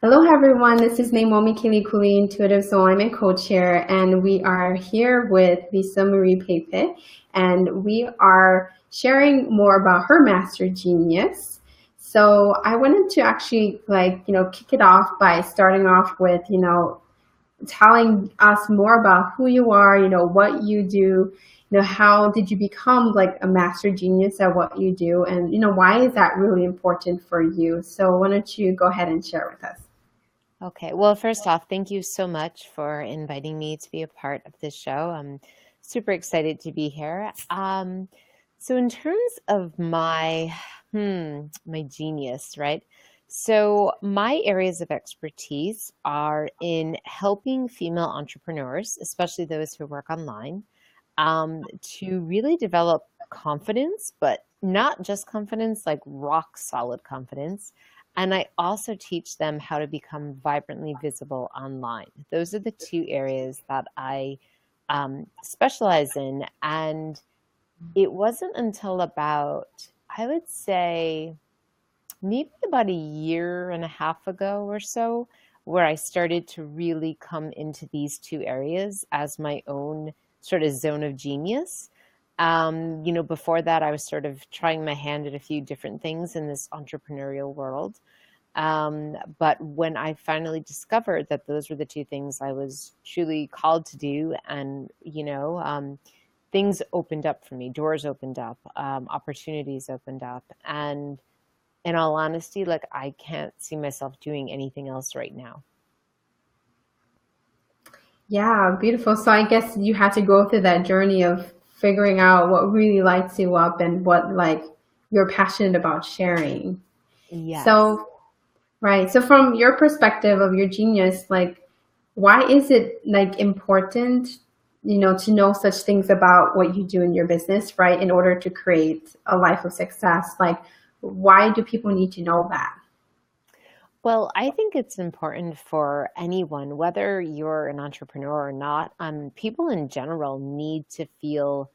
Hello, everyone. This is Leimomi Keliikuli, Intuitive Soul Alignment Co-Chair, and we are here with Lisa Marie Pepe, and we are sharing more about her master genius. So I wanted to actually, kick it off by starting off with, telling us more about who you are, what you do, how did you become like a master genius at what you do, and, why is that really important for you? So why don't you go ahead and share with us? Okay. Well, first off, thank you so much for inviting me to be a part of this show. I'm super excited to be here. So in terms of my genius, right? So my areas of expertise are in helping female entrepreneurs, especially those who work online, to really develop confidence, but not just confidence, like rock solid confidence. And I also teach them how to become vibrantly visible online. Those are the two areas that I specialize in. And it wasn't until about, I would say, maybe about a year and a half ago or so, where I started to really come into these two areas as my own sort of zone of genius. Before that, I was sort of trying my hand at a few different things in this entrepreneurial world. But when I finally discovered that those were the two things I was truly called to do, and things opened up for me, doors opened up, opportunities opened up, and in all honesty, like I can't see myself doing anything else right now. Yeah, beautiful. So I guess you had to go through that journey of figuring out what really lights you up and what like you're passionate about sharing. Yes. So, right. So from your perspective of your genius, like why is it like important, to know such things about what you do in your business, right? In order to create a life of success. Like why do people need to know that? Well, I think it's important for anyone, whether you're an entrepreneur or not. People in general need to feel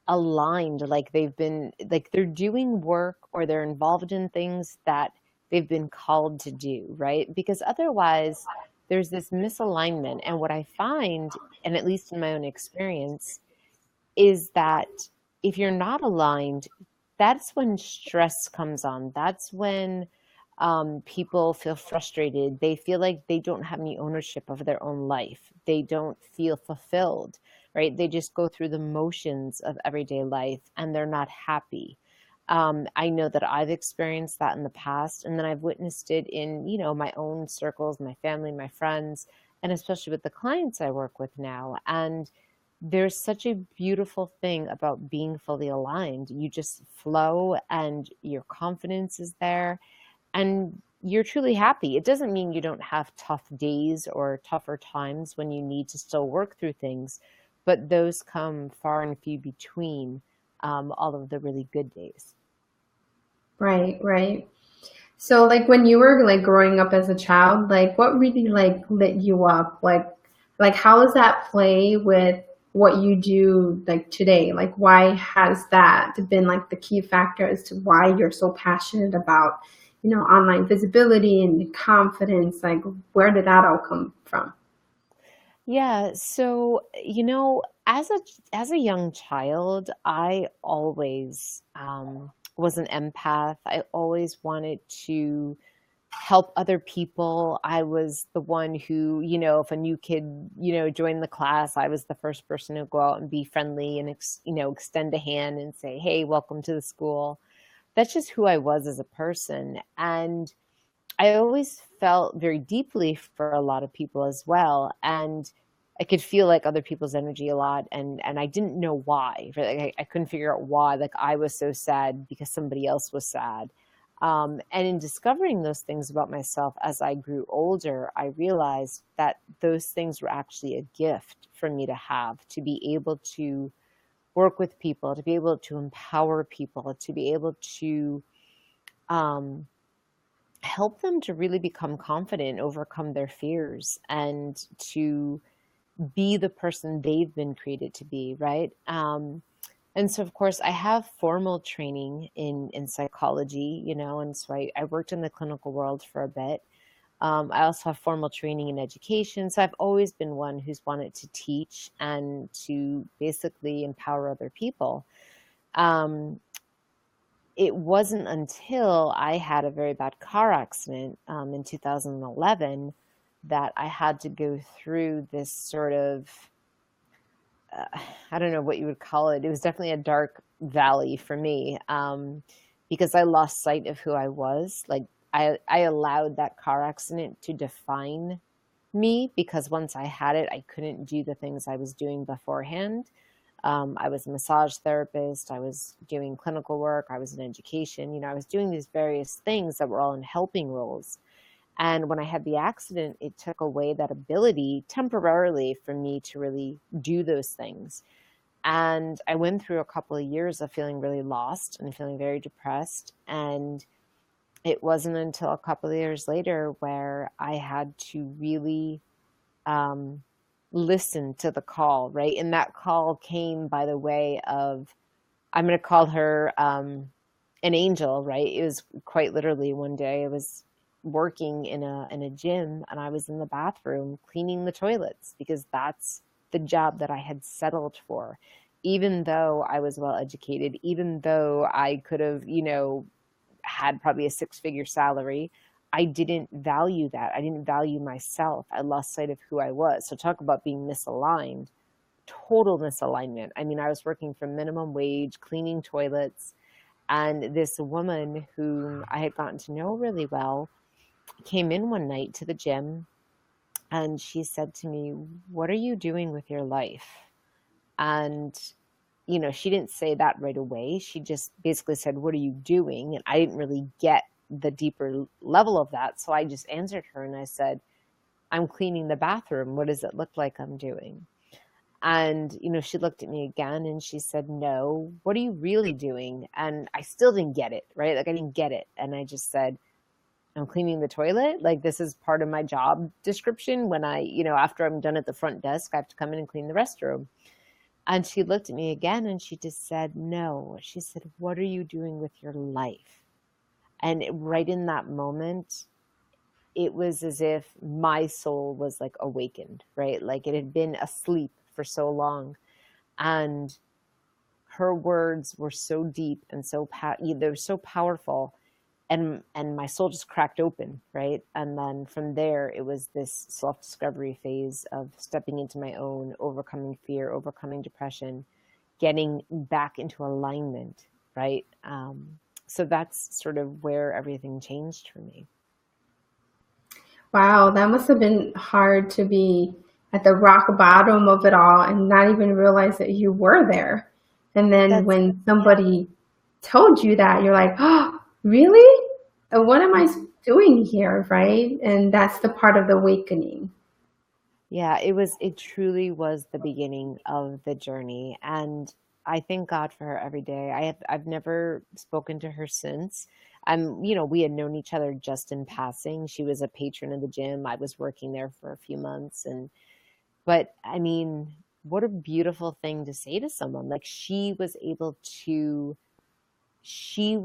aligned, like like they're doing work or they're involved in things that they've been called to do, right? Because otherwise, there's this misalignment. And what I find, and at least in my own experience, is that if you're not aligned, that's when stress comes on. That's when people feel frustrated. They feel like they don't have any ownership of their own life. They don't feel fulfilled, right? They just go through the motions of everyday life and they're not happy. I know that I've experienced that in the past, and then I've witnessed it in, my own circles, my family, my friends, and especially with the clients I work with now. And there's such a beautiful thing about being fully aligned. You just flow and your confidence is there and you're truly happy. It doesn't mean you don't have tough days or tougher times when you need to still work through things, but those come far and few between, all of the really good days. Right, right. So like when you were like growing up as a child, like what really like lit you up? Like how does that play with what you do like today? Like why has that been like the key factor as to why you're so passionate about, online visibility and confidence? Like where did that all come from? Yeah, so as a young child, I always was an empath. I always wanted to help other people. I was the one who, if a new kid, joined the class, I was the first person to go out and be friendly and extend a hand and say, "Hey, welcome to the school." That's just who I was as a person. And I always felt very deeply for a lot of people as well, and I could feel like other people's energy a lot, and I didn't know why. Right? Like I couldn't figure out why. Like I was so sad because somebody else was sad. And in discovering those things about myself as I grew older, I realized that those things were actually a gift for me to have, to be able to work with people, to be able to empower people, to be able to um, help them to really become confident, overcome their fears, and to be the person they've been created to be, right? And so, of course, I have formal training in psychology, and so I worked in the clinical world for a bit. I also have formal training in education. So I've always been one who's wanted to teach and to basically empower other people. Um, it wasn't until I had a very bad car accident in 2011 that I had to go through this sort of, I don't know what you would call it. It was definitely a dark valley for me, because I lost sight of who I was. Like I allowed that car accident to define me, because once I had it, I couldn't do the things I was doing beforehand. I was a massage therapist. I was doing clinical work. I was in education. I was doing these various things that were all in helping roles. And when I had the accident, it took away that ability temporarily for me to really do those things. And I went through a couple of years of feeling really lost and feeling very depressed. And it wasn't until a couple of years later where I had to really listen to the call, right? And that call came by the way of, I'm going to call her an angel, right? It was quite literally one day I was working in a gym, and I was in the bathroom cleaning the toilets, because that's the job that I had settled for. Even though I was well educated, even though I could have, had probably a six-figure salary, I didn't value that. I didn't value myself. I lost sight of who I was. So talk about being misaligned, total misalignment. I mean, I was working for minimum wage, cleaning toilets, and this woman whom I had gotten to know really well came in one night to the gym, and she said to me, "What are you doing with your life?" And she didn't say that right away. She just basically said, "What are you doing?" And I didn't really get the deeper level of that. So I just answered her and I said, "I'm cleaning the bathroom. What does it look like I'm doing?" And, she looked at me again and she said, "No, what are you really doing?" And I still didn't get it, right? Like I didn't get it. And I just said, "I'm cleaning the toilet. Like this is part of my job description. When after I'm done at the front desk, I have to come in and clean the restroom." And she looked at me again and she just said, "No." She said, "What are you doing with your life?" And right in that moment, it was as if my soul was like awakened, right? Like it had been asleep for so long. And her words were so deep and they were so powerful. And my soul just cracked open, right? And then from there, it was this self-discovery phase of stepping into my own, overcoming fear, overcoming depression, getting back into alignment, right? So that's sort of where everything changed for me. Wow, that must have been hard to be at the rock bottom of it all and not even realize that you were there. And then That's when somebody told you that, you're like, "Oh, really? What am I doing here?" Right? And that's the part of the awakening. Yeah, it truly was the beginning of the journey. And I thank God for her every day. I've never spoken to her since. We had known each other just in passing. She was a patron of the gym. I was working there for a few months. But I mean, what a beautiful thing to say to someone. Like she was able to see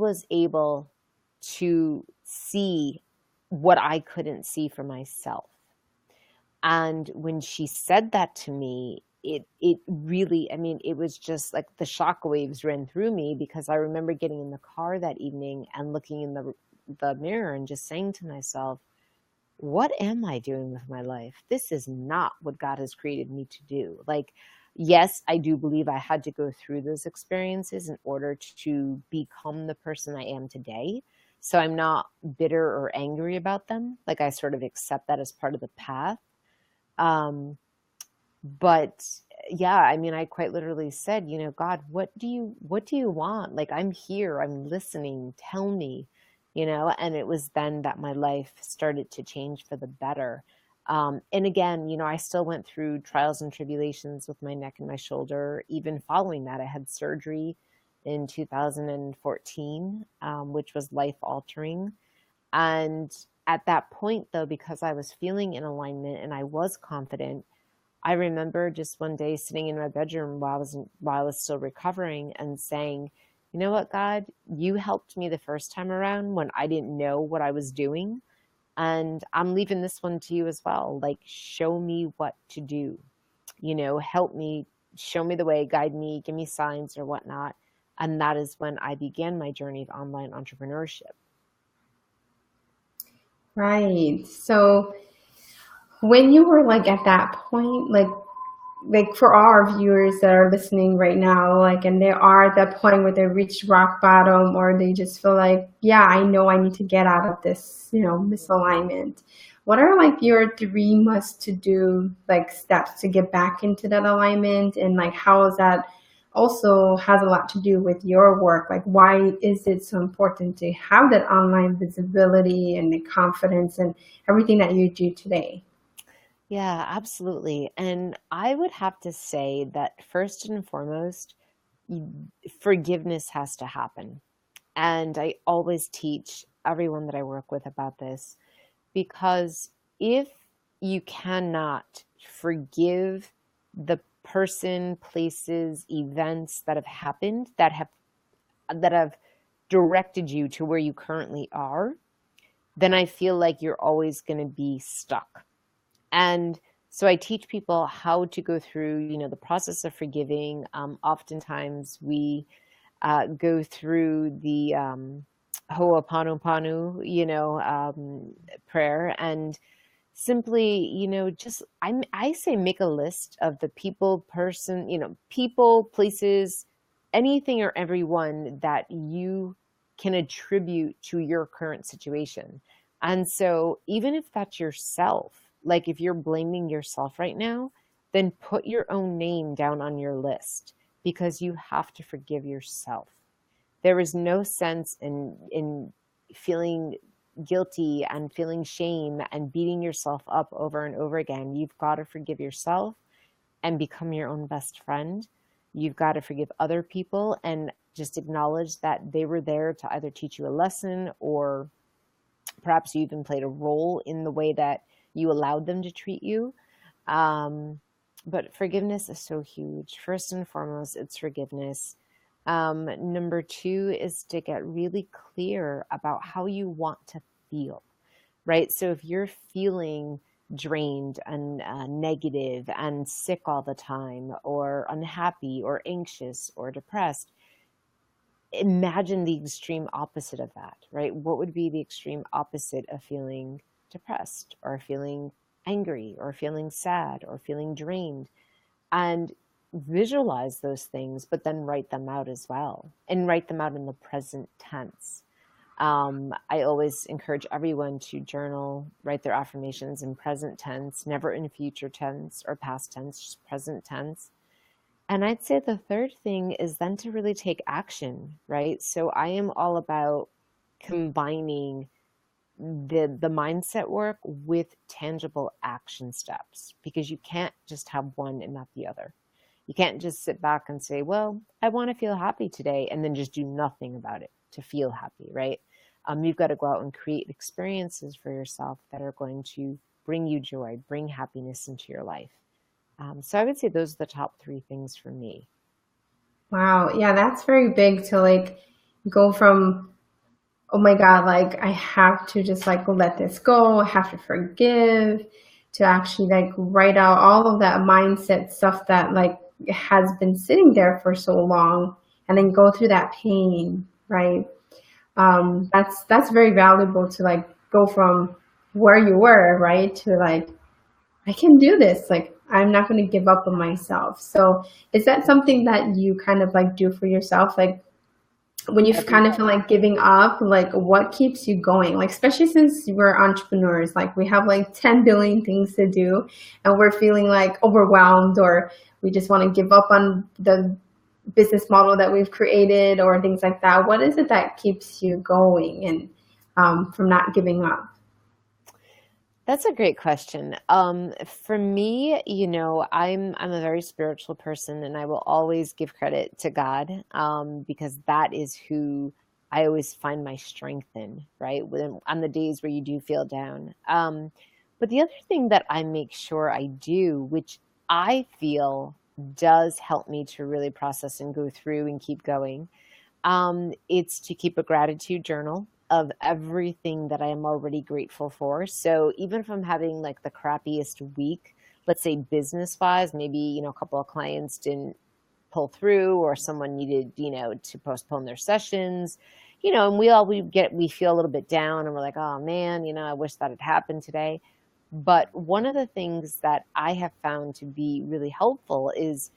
what I couldn't see for myself. And when she said that to me, it really, I mean, it was just like the shockwaves ran through me, because I remember getting in the car that evening and looking in the mirror and just saying to myself, "What am I doing with my life? This is not what God has created me to do." Like, yes, I do believe I had to go through those experiences in order to become the person I am today. So I'm not bitter or angry about them. Like I sort of accept that as part of the path. Um, but yeah, I mean, I quite literally said, "God, what do you want? Like, I'm here, I'm listening, tell me," and it was then that my life started to change for the better. And again, I still went through trials and tribulations with my neck and my shoulder. Even following that, I had surgery in 2014, which was life altering. And at that point, though, because I was feeling in alignment and I was confident, I remember just one day sitting in my bedroom while I was still recovering and saying, "You know what, God, you helped me the first time around when I didn't know what I was doing. And I'm leaving this one to you as well. Like, show me what to do, help me, show me the way, guide me, give me signs or whatnot. And that is when I began my journey of online entrepreneurship. Right. So when you were like at that point, like for our viewers that are listening right now, like, and they are at that point where they reach rock bottom, or they just feel like, yeah, I know I need to get out of this, misalignment. What are like your 3 must to do like steps to get back into that alignment? And like, how is that also has a lot to do with your work? Like, why is it so important to have that online visibility and the confidence and everything that you do today? Yeah, absolutely. And I would have to say that first and foremost, forgiveness has to happen. And I always teach everyone that I work with about this, because if you cannot forgive the person, places, events that have happened, that have directed you to where you currently are, then I feel like you're always going to be stuck. And so I teach people how to go through, the process of forgiving. Oftentimes we go through the Ho'oponopono, prayer, and simply, just I say make a list of the people, places, anything or everyone that you can attribute to your current situation. And so even if that's yourself, like if you're blaming yourself right now, then put your own name down on your list, because you have to forgive yourself. There is no sense in feeling guilty and feeling shame and beating yourself up over and over again. You've got to forgive yourself and become your own best friend. You've got to forgive other people and just acknowledge that they were there to either teach you a lesson, or perhaps you even played a role in the way that you allowed them to treat you. But forgiveness is so huge. First and foremost, it's forgiveness. Number two is to get really clear about how you want to feel, right? So if you're feeling drained and negative and sick all the time, or unhappy or anxious or depressed, imagine the extreme opposite of that, right? What would be the extreme opposite of feeling depressed or feeling angry or feeling sad or feeling drained? And visualize those things, but then write them out as well, and write them out in the present tense. I always encourage everyone to journal, write their affirmations in present tense, never in future tense or past tense, just present tense. And I'd say the third thing is then to really take action, right? So I am all about combining the mindset work with tangible action steps, because you can't just have one and not the other. You can't just sit back and say, well, I want to feel happy today, and then just do nothing about it to feel happy, right? You've got to go out and create experiences for yourself that are going to bring you joy, bring happiness into your life. So I would say those are the top three things for me. Wow. Yeah, that's very big to like go from, oh my God, like I have to just like let this go, I have to forgive, to actually like write out all of that mindset stuff that like has been sitting there for so long, and then go through that pain, right? That's very valuable to like go from where you were, right, to like, I can do this. Like, I'm not going to give up on myself. So is that something that you kind of like do for yourself? Like when you Every kind of feel like giving up, like what keeps you going? Like, especially since we're entrepreneurs, like we have like 10 billion things to do, and we're feeling like overwhelmed, or we just want to give up on the business model that we've created or things like that. What is it that keeps you going and from not giving up? That's a great question. For me, I'm a very spiritual person, and I will always give credit to God, because that is who I always find my strength in, right? On the days where you do feel down. But the other thing that I make sure I do, which I feel does help me to really process and go through and keep going, it's to keep a gratitude journal of everything that I am already grateful for. So even if I'm having like the crappiest week, let's say business wise, maybe, a couple of clients didn't pull through, or someone needed, to postpone their sessions, and we feel a little bit down, and we're like, oh man, I wish that had happened today. But one of the things that I have found to be really helpful is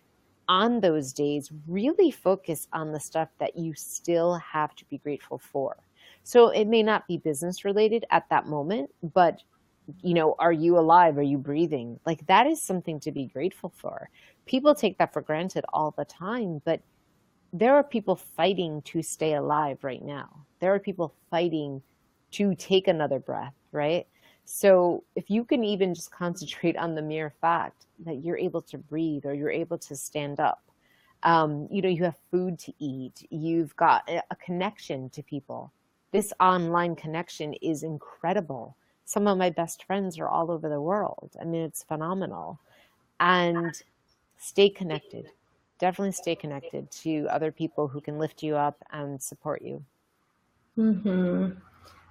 on those days, really focus on the stuff that you still have to be grateful for. So it may not be business related at that moment, but are you alive? Are you breathing? Like that is something to be grateful for. People take that for granted all the time, but there are people fighting to stay alive right now. There are people fighting to take another breath, right? So if you can even just concentrate on the mere fact that you're able to breathe or you're able to stand up, you have food to eat, you've got a connection to people. This online connection is incredible. Some of my best friends are all over the world. I mean, it's phenomenal. And stay connected. Definitely stay connected to other people who can lift you up and support you. Mm-hmm.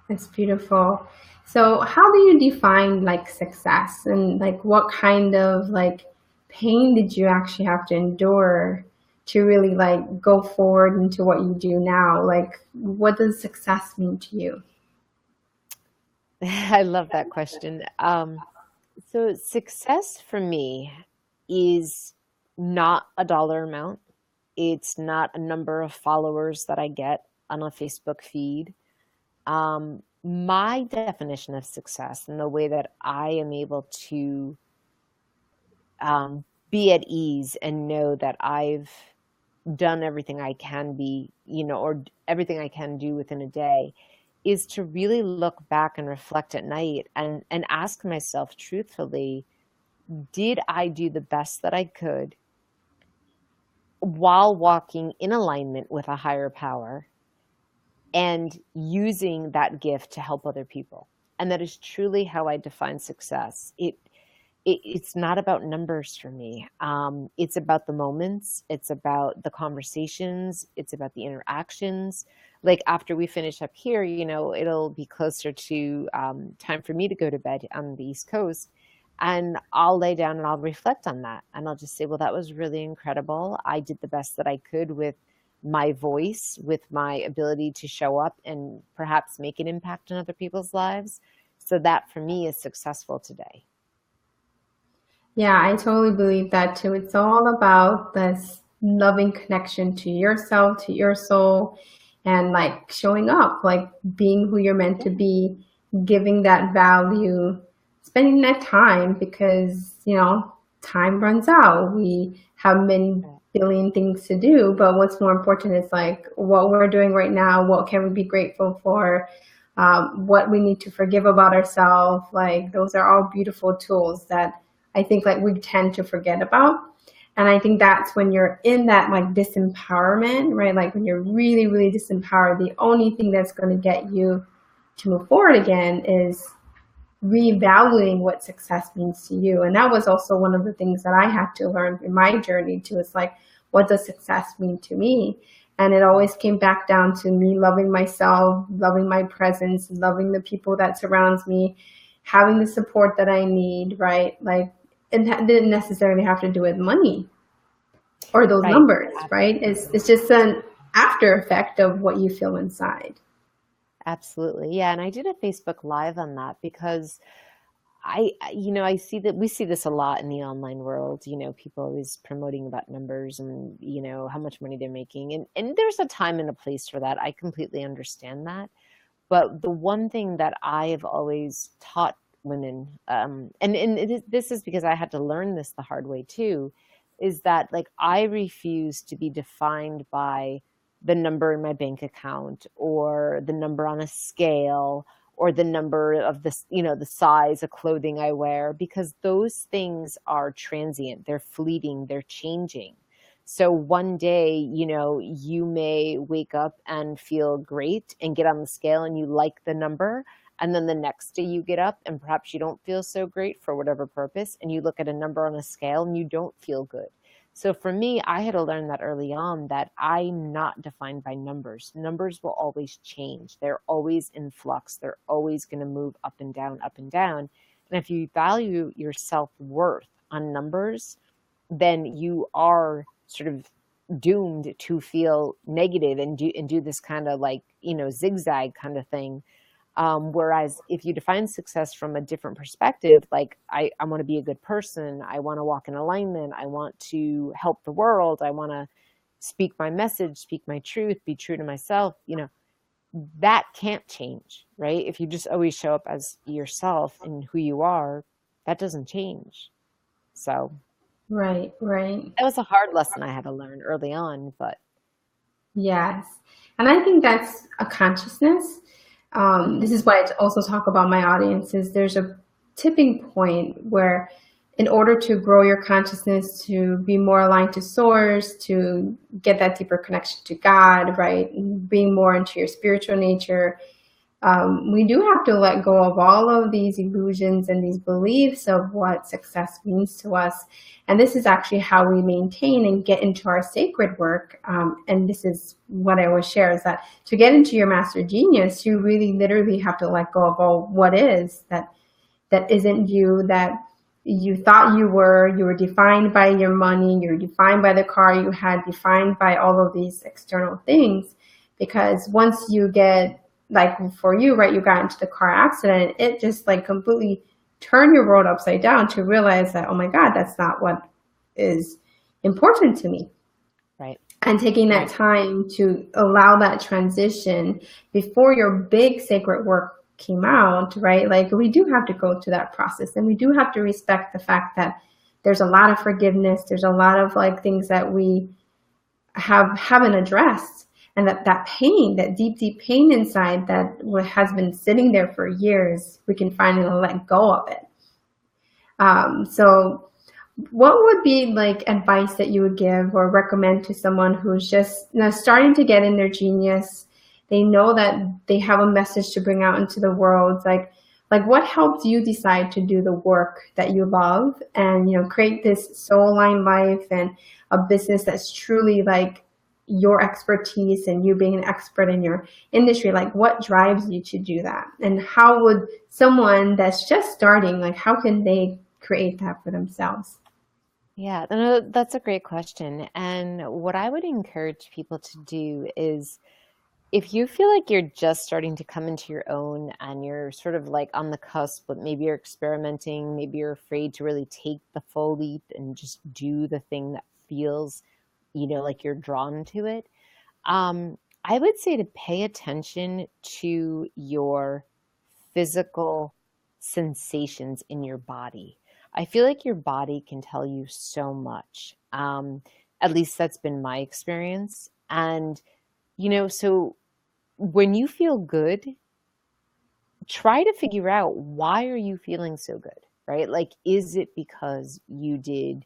That's beautiful. So how do you define like success, and like what kind of like pain did you actually have to endure to really like go forward into what you do now? Like what does success mean to you? I love that question. So success for me is not a dollar amount. It's not a number of followers that I get on a Facebook feed. My definition of success and the way that I am able to be at ease and know that I've done everything I can be, or everything I can do within a day, is to really look back and reflect at night and ask myself truthfully, did I do the best that I could while walking in alignment with a higher power and using that gift to help other people? And that is truly how I define success. It's not about numbers for me. It's about the moments. It's about the conversations. It's about the interactions. Like after we finish up here, it'll be closer to time for me to go to bed on the East Coast. And I'll lay down and I'll reflect on that. And I'll just say, well, that was really incredible. I did the best that I could with my voice, with my ability to show up and perhaps make an impact in other people's lives. So that for me is successful today. Yeah, I totally believe that too. It's all about this loving connection to yourself, to your soul, and like showing up, like being who you're meant to be, giving that value, spending that time because, time runs out. We have many billion things to do, but what's more important is like what we're doing right now, what can we be grateful for, what we need to forgive about ourselves. Like those are all beautiful tools that I think like we tend to forget about. And I think that's when you're in that like disempowerment, right? Like when you're really, really disempowered, the only thing that's going to get you to move forward again is reevaluating what success means to you. And that was also one of the things that I had to learn in my journey too. It's like, what does success mean to me? And it always came back down to me loving myself, loving my presence, loving the people that surrounds me, having the support that I need, right? Like, it didn't necessarily have to do with money or those numbers, right? It's just an after effect of what you feel inside. Absolutely. Yeah. And I did a Facebook Live on that because I see that we see this a lot in the online world, people always promoting about numbers and, how much money they're making. And there's a time and a place for that. I completely understand that. But the one thing that I have always taught women, this is because I had to learn this the hard way too, is that like I refuse to be defined by the number in my bank account or the number on a scale or the number of the size of clothing I wear, because those things are transient, they're fleeting, they're changing. So one day, you may wake up and feel great and get on the scale and you like the number. And then the next day you get up and perhaps you don't feel so great for whatever purpose. And you look at a number on a scale and you don't feel good. So for me, I had to learn that early on that I'm not defined by numbers. Numbers will always change. They're always in flux. They're always going to move up and down, up and down. And if you value your self-worth on numbers, then you are sort of doomed to feel negative and do this kind of like, zigzag kind of thing. Whereas if you define success from a different perspective, like I want to be a good person, I want to walk in alignment, I want to help the world, I want to speak my message, speak my truth, be true to myself, that can't change, right? If you just always show up as yourself and who you are, that doesn't change. So Right, right. that was a hard lesson I had to learn early on, but Yes. And I think that's a consciousness. This is why I also talk about my audiences. There's a tipping point where in order to grow your consciousness, to be more aligned to source, to get that deeper connection to God, right? Being more into your spiritual nature, we do have to let go of all of these illusions and these beliefs of what success means to us. And this is actually how we maintain and get into our sacred work. And this is what I always share, is that to get into your master genius, you really literally have to let go of all what is that isn't you, that you thought you were defined by your money, you're defined by the car you had, defined by all of these external things. Because once you get, like for you, right, you got into the car accident, it just like completely turned your world upside down to realize that, oh my God, that's not what is important to me. right. And taking that time to allow that transition before your big sacred work came out, right? Like we do have to go through that process, and we do have to respect the fact that there's a lot of forgiveness. There's a lot of like things that we haven't addressed. And that pain, that deep, deep pain inside that has been sitting there for years, we can finally let go of it. So what would be like advice that you would give or recommend to someone who's just starting to get in their genius? They know that they have a message to bring out into the world. Like what helped you decide to do the work that you love and, create this soul-aligned life and a business that's truly like your expertise and you being an expert in your industry? Like what drives you to do that? And how would someone that's just starting, like how can they create that for themselves? Yeah, no, that's a great question. And what I would encourage people to do is if you feel like you're just starting to come into your own and you're sort of like on the cusp, but maybe you're experimenting, maybe you're afraid to really take the full leap and just do the thing that feels, like you're drawn to it. I would say to pay attention to your physical sensations in your body. I feel like your body can tell you so much. At least that's been my experience. And, so when you feel good, try to figure out why are you feeling so good, right? Like, is it because you did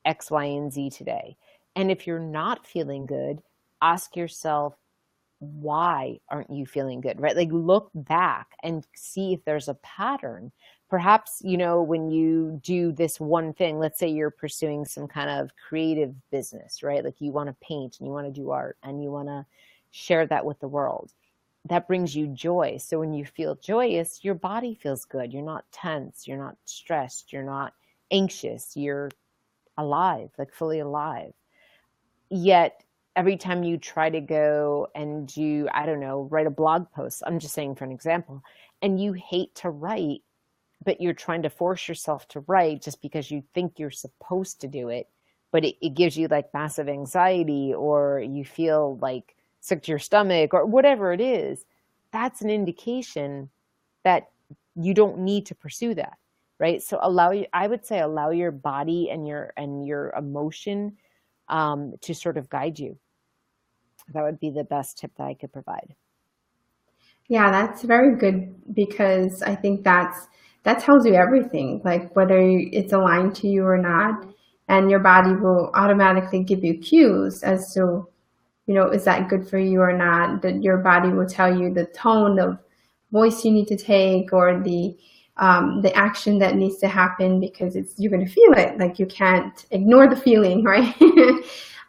X, Y, and Z today? And if you're not feeling good, ask yourself, why aren't you feeling good, right? Like look back and see if there's a pattern. Perhaps, when you do this one thing, let's say you're pursuing some kind of creative business, right? Like you want to paint and you want to do art and you want to share that with the world. That brings you joy. So when you feel joyous, your body feels good. You're not tense. You're not stressed. You're not anxious. You're alive, like fully alive. Yet every time you try to go and do, I don't know, write a blog post, I'm just saying for an example, and you hate to write, but you're trying to force yourself to write just because you think you're supposed to do it, but it gives you like massive anxiety or you feel like sick to your stomach or whatever it is, that's an indication that you don't need to pursue that, right? So I would say allow your body and your emotion to sort of guide you. That would be the best tip that I could provide. Yeah, that's very good because I think that tells you everything, like whether it's aligned to you or not, and your body will automatically give you cues as to, is that good for you or not? That your body will tell you the tone of voice you need to take or the the action that needs to happen, because you're going to feel it. Like, you can't ignore the feeling, right?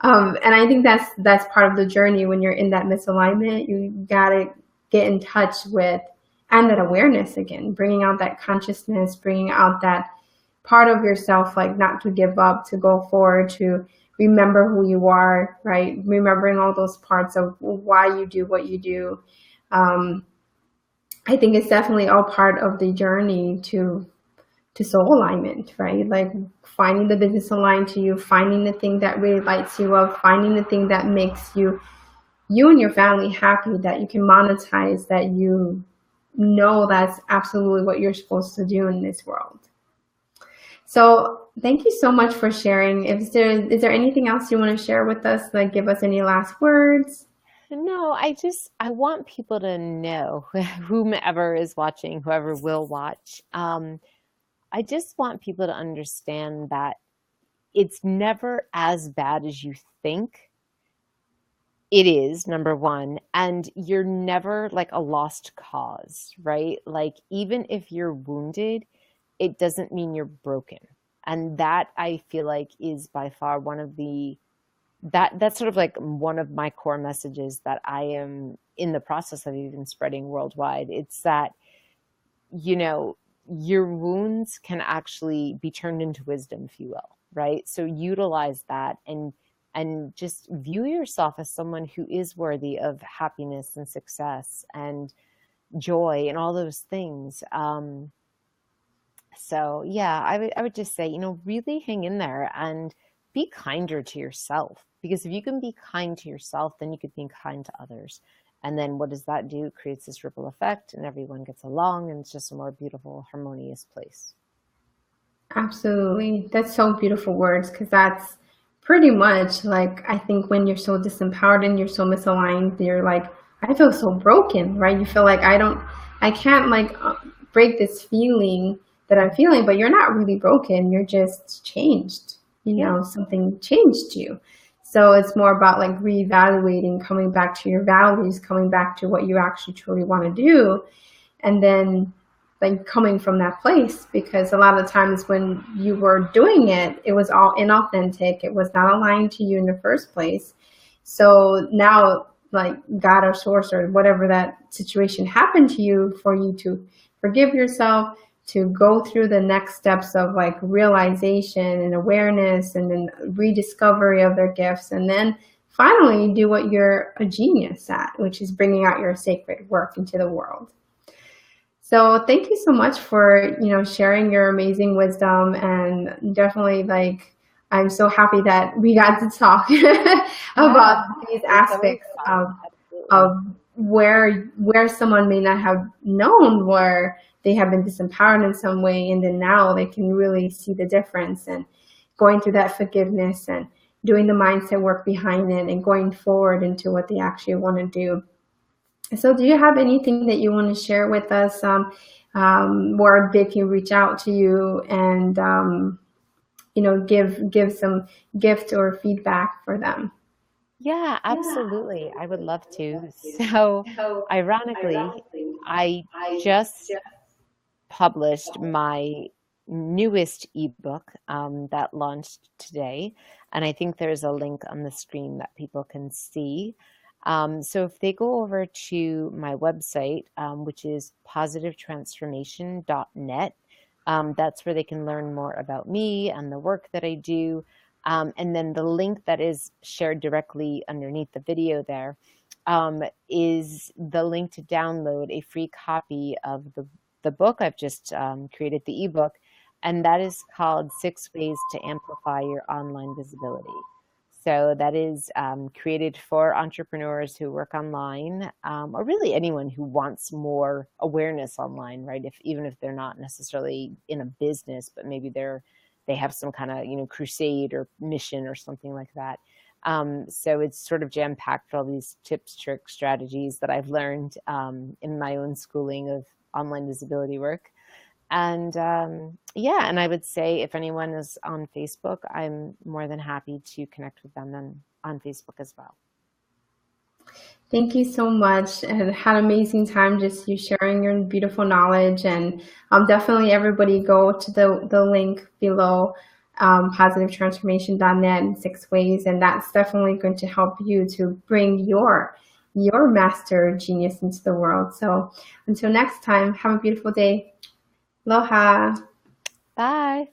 And I think that's part of the journey. When you're in that misalignment, you got to get in touch with, and that awareness again, bringing out that consciousness, bringing out that part of yourself, like not to give up, to go forward, to remember who you are, right? Remembering all those parts of why you do what you do. I think it's definitely all part of the journey to soul alignment, right? Like finding the business aligned to you, finding the thing that really lights you up, finding the thing that makes you and your family happy, that you can monetize, that you know that's absolutely what you're supposed to do in this world. So thank you so much for sharing. Is there anything else you want to share with us? Like, give us any last words? No, I want people to know, whomever is watching, whoever will watch. I just want people to understand that it's never as bad as you think it is, number one, and you're never like a lost cause, right? Like, even if you're wounded, it doesn't mean you're broken. And that, I feel like, is by far one of the that's sort of like one of my core messages that I am in the process of even spreading worldwide. It's that, you know, your wounds can actually be turned into wisdom, if you will, right? So utilize that, and just view yourself as someone who is worthy of happiness and success and joy and all those things. So yeah, I would just say, really hang in there and be kinder to yourself, because if you can be kind to yourself, then you could be kind to others. And then what does that do? It creates this ripple effect, and everyone gets along, and it's just a more beautiful, harmonious place. Absolutely. That's so beautiful words, because that's pretty much like, I think when you're so disempowered and you're so misaligned, you're like, I feel so broken, right? You feel like I can't like break this feeling that I'm feeling, but you're not really broken. You're just changed. Yeah. Something changed you. So it's more about like reevaluating, coming back to your values, coming back to what you actually truly want to do. And then like coming from that place, because a lot of the times when you were doing it, it was all inauthentic. It was not aligned to you in the first place. So now, like, God or source or whatever that situation happened to you, for you to forgive yourself, to go through the next steps of like realization and awareness, and then rediscovery of their gifts, and then finally do what you're a genius at, which is bringing out your sacred work into the world. So thank you so much for, sharing your amazing wisdom, and definitely, like, I'm so happy that we got to talk about these aspects of where someone may not have known, where they have been disempowered in some way, and then now they can really see the difference, and going through that forgiveness and doing the mindset work behind it, and going forward into what they actually want to do. So do you have anything that you want to share with us, where they can reach out to you and, give some gift or feedback for them? Yeah, absolutely. I would love to. So, ironically, I just published my newest ebook, that launched today. And I think there's a link on the screen that people can see. So if they go over to my website, which is positivetransformation.net, that's where they can learn more about me and the work that I do. And then the link that is shared directly underneath the video there, is the link to download a free copy of the book I've just created, the ebook, and that is called 6 Ways to Amplify Your Online Visibility. So that is created for entrepreneurs who work online, or really anyone who wants more awareness online, right? Even if they're not necessarily in a business, but maybe they have some kind of crusade or mission or something like that. So it's sort of jam-packed with all these tips, tricks, strategies that I've learned in my own schooling of online visibility work. And yeah, and I would say if anyone is on Facebook, I'm more than happy to connect with them on Facebook as well. Thank you so much, and had an amazing time just you sharing your beautiful knowledge. And definitely everybody go to the link below, positivetransformation.net in 6 ways, and that's definitely going to help you to bring your master genius into the world. So until next time, have a beautiful day. Aloha. Bye.